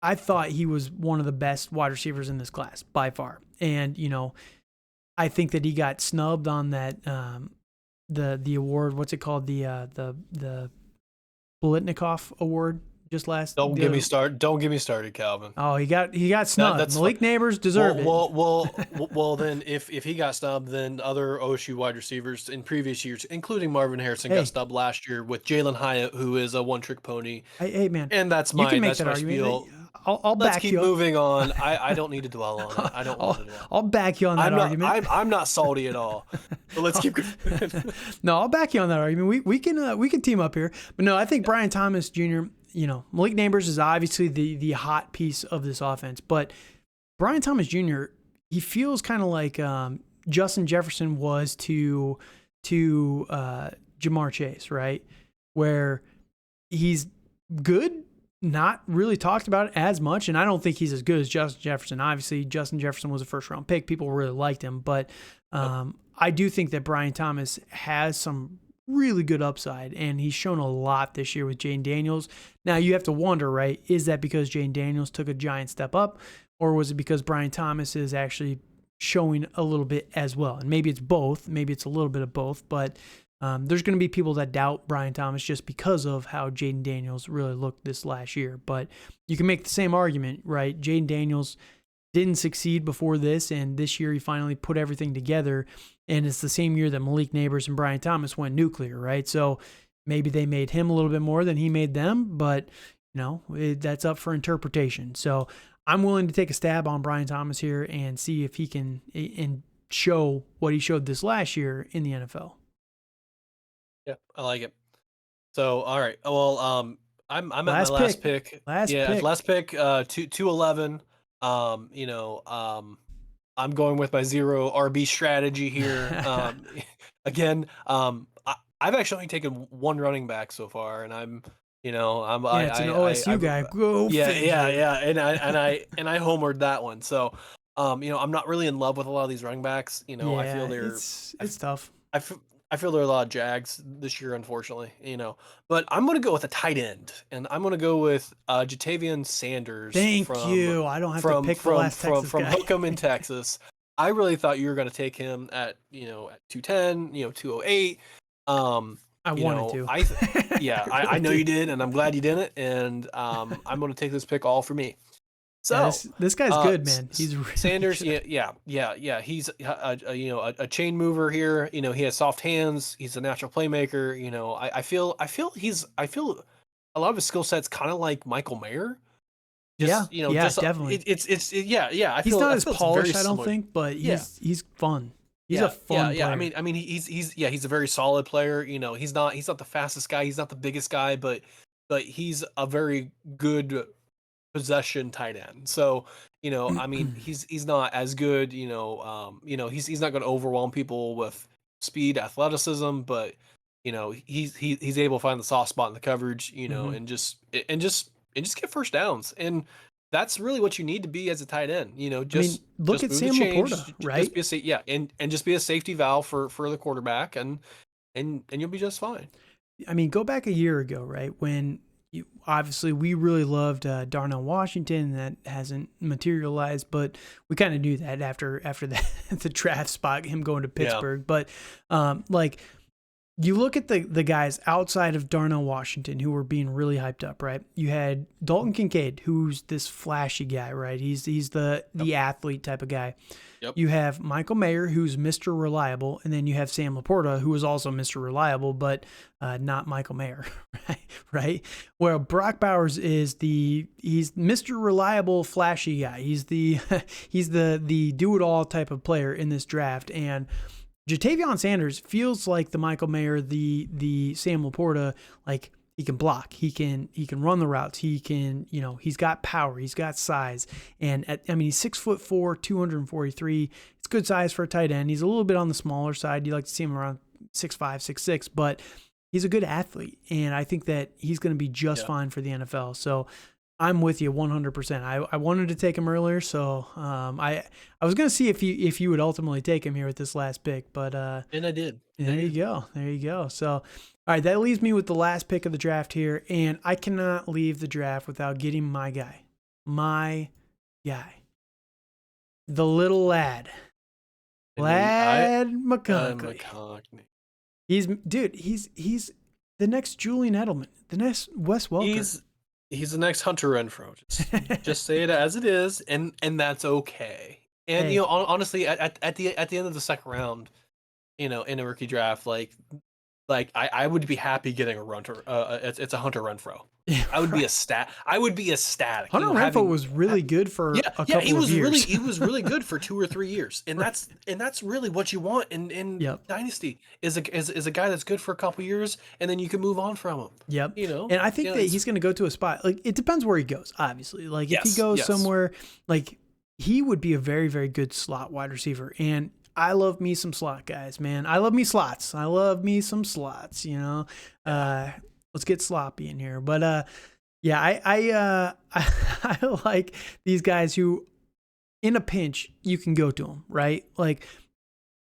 I thought he was one of the best wide receivers in this class by far. And, I think that he got snubbed on that, the award. What's it called? The Bolitnikoff Award just last. Don't get me started, Calvin. Oh, he got snubbed. Malik Neighbors deserved it. Well, then if he got snubbed, then other OSU wide receivers in previous years, including Marvin Harrison, got snubbed last year with Jalen Hyatt, who is a one-trick pony. Hey, man. And that's my argument. spiel. I'll Let's back keep you up. moving on. I don't need to dwell on it. I don't want to dwell. I'll back you on that argument. I'm not salty at all. But let's keep going. No, I'll back you on that argument. We can team up here. But no, I think Brian Thomas Jr., Malik Neighbors is obviously the hot piece of this offense. But Brian Thomas Jr., he feels kind of like Justin Jefferson was to Jamar Chase, right? Where he's good, not really talked about as much, and I don't think he's as good as Justin Jefferson. Obviously, Justin Jefferson was a first-round pick. People really liked him, but I do think that Brian Thomas has some really good upside, and he's shown a lot this year with Jayden Daniels. Now, you have to wonder, right, is that because Jayden Daniels took a giant step up, or was it because Brian Thomas is actually showing a little bit as well? And maybe it's both. Maybe it's a little bit of both, but there's going to be people that doubt Brian Thomas just because of how Jayden Daniels really looked this last year. But you can make the same argument, right? Jayden Daniels didn't succeed before this, and this year he finally put everything together. And it's the same year that Malik Neighbors and Brian Thomas went nuclear, right? So maybe they made him a little bit more than he made them, but that's up for interpretation. So I'm willing to take a stab on Brian Thomas here and see if he can show what he showed this last year in the NFL. Yeah, I like it. So, all right. Well, I'm at my last pick. Last pick, 211. I'm going with my 0 RB strategy here. Again, I've actually only taken one running back so far, and I'm it's an OSU guy. And I homered that one. So, I'm not really in love with a lot of these running backs. I feel it's tough. I feel there are a lot of Jags this year, unfortunately, But I'm going to go with a tight end, and I'm going to go with Jatavian Sanders. Thank you. I don't have to pick the last Texas from guy. Hookham in Texas. I really thought you were going to take him at 210, 208. I You wanted know, to. yeah, I I really know you did. did, and I'm glad you didn't. And I'm going to take this pick all for me. Yeah, So, this guy's good, man. He's really Sanders, good. yeah. He's a chain mover here. You know, he has soft hands. He's a natural playmaker. You know, I feel a lot of his skill sets kind of like Michael Mayer. Yeah, yeah, Just definitely. yeah. He's not I as feel it's very polished, I don't similar. think, but Yeah, he's fun. He's a fun yeah. player. I mean, he's a very solid player. You know, he's not the fastest guy. He's not the biggest guy, but he's a very good possession tight end. So, you know, I mean, he's not as good, he's not going to overwhelm people with speed, athleticism, but he's able to find the soft spot in the coverage, Mhm. and just get first downs. And that's really what you need to be as a tight end. I mean, look Just at move the Sam change, Laporta, right? and just be a safety valve for the quarterback, and you'll be just fine. I mean, go back a year ago, right? When obviously we really loved Darnell Washington. That hasn't materialized, but we kind of knew that after the draft spot, him going to Yeah. Pittsburgh. But like you look at the guys outside of Darnell Washington who were being really hyped up, right? You had Dalton Kincaid, who's this flashy guy, right? He's the athlete type of guy. Yep. You have Michael Mayer, who's Mr. Reliable, and then you have Sam Laporta, who is also Mr. Reliable, but not Michael Mayer, right? Where Brock Bowers is he's Mr. Reliable, flashy guy. He's the he's the do it all type of player in this draft, and Jatavion Sanders feels like the Michael Mayer, the Sam Laporta, like he can block, he can run the routes, he can, he's got power, he's got size, and he's 6'4", 243. It's good size for a tight end. He's a little bit on the smaller side. You like to see him around 6'5", 6'6", but he's a good athlete, and I think that he's going to be just fine for the NFL. So I'm with you 100%. I wanted to take him earlier, so I was going to see if you would ultimately take him here with this last pick, but And I did. there you go. There you go. So, all right, that leaves me with the last pick of the draft here, and I cannot leave the draft without getting my guy. My guy. The little lad. Lad McConkey. He's the next Julian Edelman, the next Wes Welker. He's the next Hunter Renfro. Just say it as it is, and that's okay. And Hey. Honestly, at the end of the second round, in a rookie draft, like I would be happy getting a Hunter. It's a Hunter Renfro. I would be ecstatic. Hunter Renfro was really good for a couple of years. He was really good for 2 or 3 years, and that's really what you want in Dynasty is a guy that's good for a couple years, and then you can move on from him. Yep. And I think that he's going to go to a spot, like it depends where he goes, obviously. Like if he goes somewhere, like he would be a very, very good slot wide receiver. And I love me some slot guys, man. I love me slots. I love me some slots, let's get sloppy in here. But I like these guys who in a pinch you can go to them, right? Like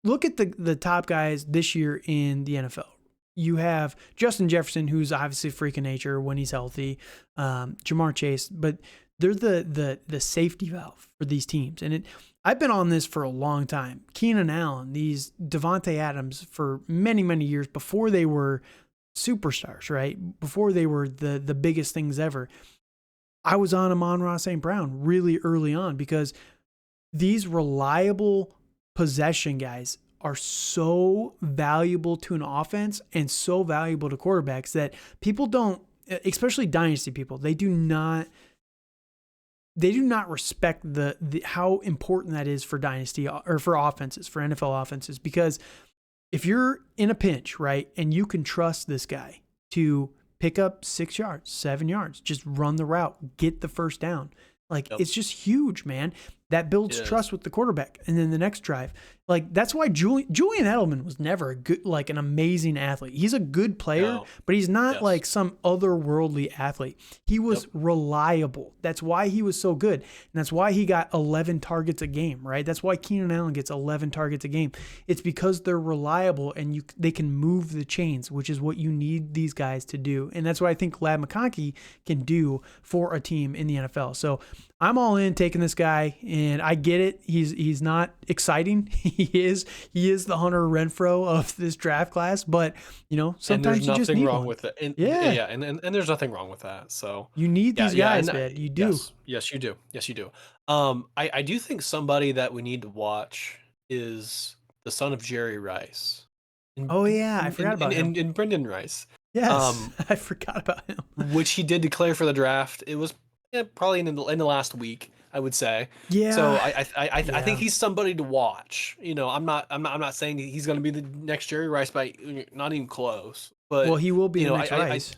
look at the top guys this year in the NFL. You have Justin Jefferson, who's obviously a freak of nature when he's healthy, Jamar Chase, but they're the safety valve for these teams. And I've been on this for a long time. Keenan Allen, these Devontae Adams for many, many years before they were superstars, right? Before they were the biggest things ever. I was on Amon-Ra St. Brown really early on because these reliable possession guys are so valuable to an offense and so valuable to quarterbacks that people don't, especially dynasty people, they do not respect the how important that is for dynasty or for offenses, for NFL offenses, because if you're in a pinch, right, and you can trust this guy to pick up 6 yards, 7 yards, just run the route, get the first down. Like, it's just huge, man. That builds trust with the quarterback. And then the next drive, like that's why Julian Edelman was never a good, like an amazing athlete. He's a good player, but he's not like some otherworldly athlete. He was reliable. That's why he was so good. And that's why he got 11 targets a game, right? That's why Keenan Allen gets 11 targets a game. It's because they're reliable and they can move the chains, which is what you need these guys to do. And that's what I think Lad McConkey can do for a team in the NFL. So I'm all in taking this guy, and I get it. He's not exciting. He is the Hunter Renfrow of this draft class, but sometimes you just need wrong one. with it. And, Yeah, yeah, and there's nothing wrong with that. So you need these guys, man. You do. Yes, you do. Yes, you do. I do think somebody that we need to watch is the son of Jerry Rice. Oh yeah, I forgot about him. And Brendan Rice. Yes, I forgot about him. Which he did declare for the draft. It was probably in the last week, I would say. Yeah. So I think he's somebody to watch. I'm not saying he's going to be the next Jerry Rice, by not even close. But well, he will be the next Rice.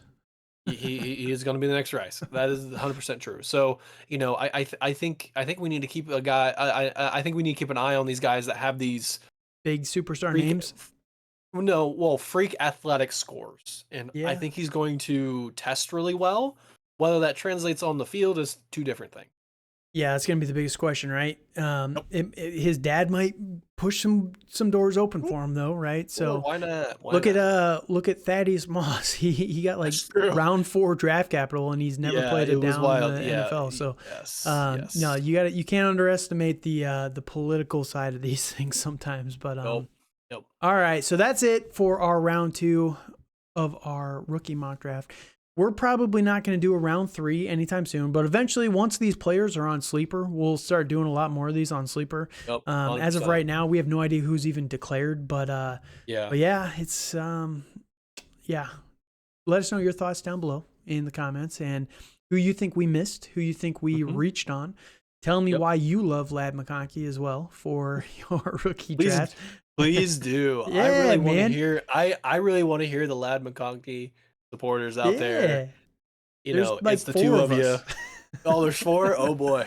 He is going to be the next Rice. That is 100% true. So I think we need to keep a guy. I think we need to keep an eye on these guys that have these big superstar names. No, well, freak athletic scores, and I think he's going to test really well. Whether that translates on the field is two different things. Yeah, that's going to be the biggest question, right? His dad might push some doors open for him, though, right? So why not? Look at Thaddeus Moss. He got like round 4 draft capital, and he's never played it down in the NFL. So no, you can't underestimate the political side of these things sometimes. But Nope. All right, so that's it for our round 2 of our rookie mock draft. We're probably not going to do a round 3 anytime soon, but eventually, once these players are on Sleeper, we'll start doing a lot more of these on Sleeper. Yep, as of right now, we have no idea who's even declared, but it's Let us know your thoughts down below in the comments, and who you think we missed, who you think we reached on. Tell me why you love Ladd McConkey as well for your rookie draft. Please do. Yeah, I really want man. to hear. I really want to hear the Ladd McConkey supporters out there. There's like it's the 2 of you. Oh, there's 4. Oh boy.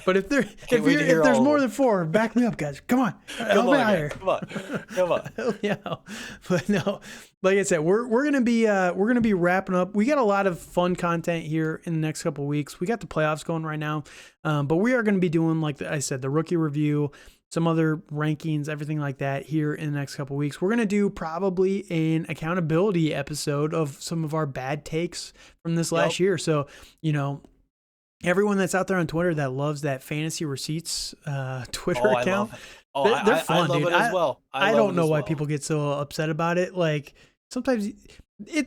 But if there's more than 4, back me up, guys. Come on. Come on. Yeah. But no, like I said, we're gonna be wrapping up. We got a lot of fun content here in the next couple of weeks. We got the playoffs going right now, but we are gonna be doing, like I said, the rookie review, some other rankings, everything like that here in the next couple of weeks. We're going to do probably an accountability episode of some of our bad takes from this last year. So, everyone that's out there on Twitter that loves that Fantasy Receipts Twitter account, they're fun, dude. As well. I don't know why people get so upset about it. Like, sometimes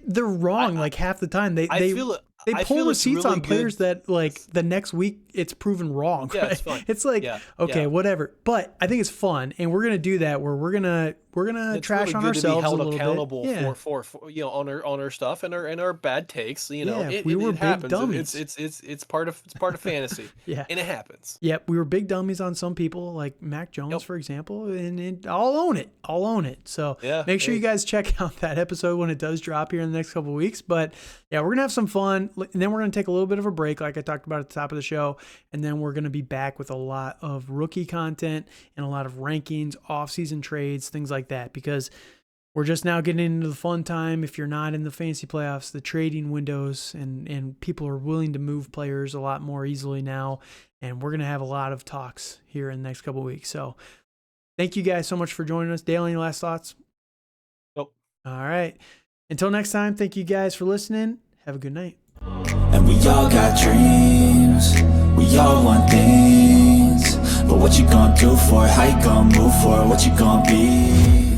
they're wrong. Like half the time they pull receipts on players that like the next week it's proven wrong. Yeah, right? it's fun. It's like whatever. But I think it's fun, and we're gonna do that where we're gonna trash really on good ourselves to be held a little accountable bit. for on our stuff and our bad takes. We were big happens. dummies. It's part of fantasy. Yeah, and it happens. Yep, we were big dummies on some people, like Mac Jones, for example, and I'll own it. So make sure you guys check out that episode when it does drop here in the next couple of weeks. But yeah, we're gonna have some fun, and then we're gonna take a little bit of a break, like I talked about at the top of the show, and then we're gonna be back with a lot of rookie content and a lot of rankings, off-season trades, things like that, because we're just now getting into the fun time. If you're not in the fantasy playoffs, the trading windows, and people are willing to move players a lot more easily now, and we're gonna have a lot of talks here in the next couple of weeks. So thank you guys so much for joining us. Dale, any last thoughts? Nope. All right. Until next time, thank you guys for listening. Have a good night. And we all got dreams, we all want things, but what you gonna do for it? How you gonna move for it? What you gonna be?